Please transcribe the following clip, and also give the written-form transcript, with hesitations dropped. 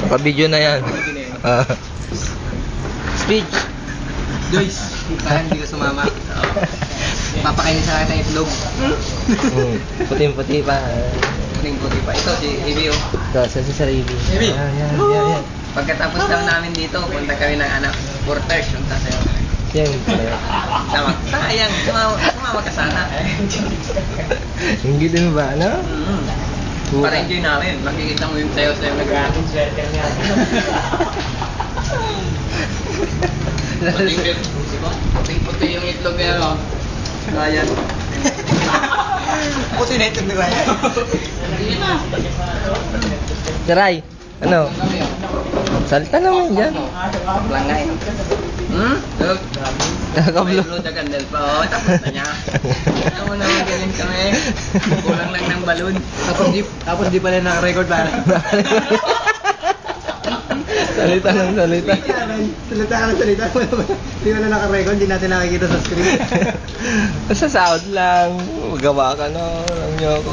Pa-video na yan. Speech. Joyce, parang hindi ka sumama. Papakainin sa akin ng itlog. Puting-puti pa. Puting-puti pa. Ito, si Ivy, oh. Ito, sa sarili. Ivy! Yan. Pagkatapos daw namin dito, punta kami ng anak. Porters, yung sasayaw. Siyempre. Tama. Sayang, sumama ka sana. Hindi din ba, ano? Para enjoy namin. Makikita mo yung sayo-sayo nag-atin. Puting-puti yung itlog niya, no? Ayan. Puti na itlog ni Ryan. Hindi na. Saray, ano? Salita naman dyan. Langay. Look. Nakakablo. May blow the candle pa. Oh, tapos na niya. Ano naman ganun kami. Kulang lang ng balon. Tapos di pala naka-record pa. Salita ng salita. Salita. Hindi mo na naka-record, hindi natin nakikita sa screen. Sa sound lang. Gawa ka na. Alam niyo ako.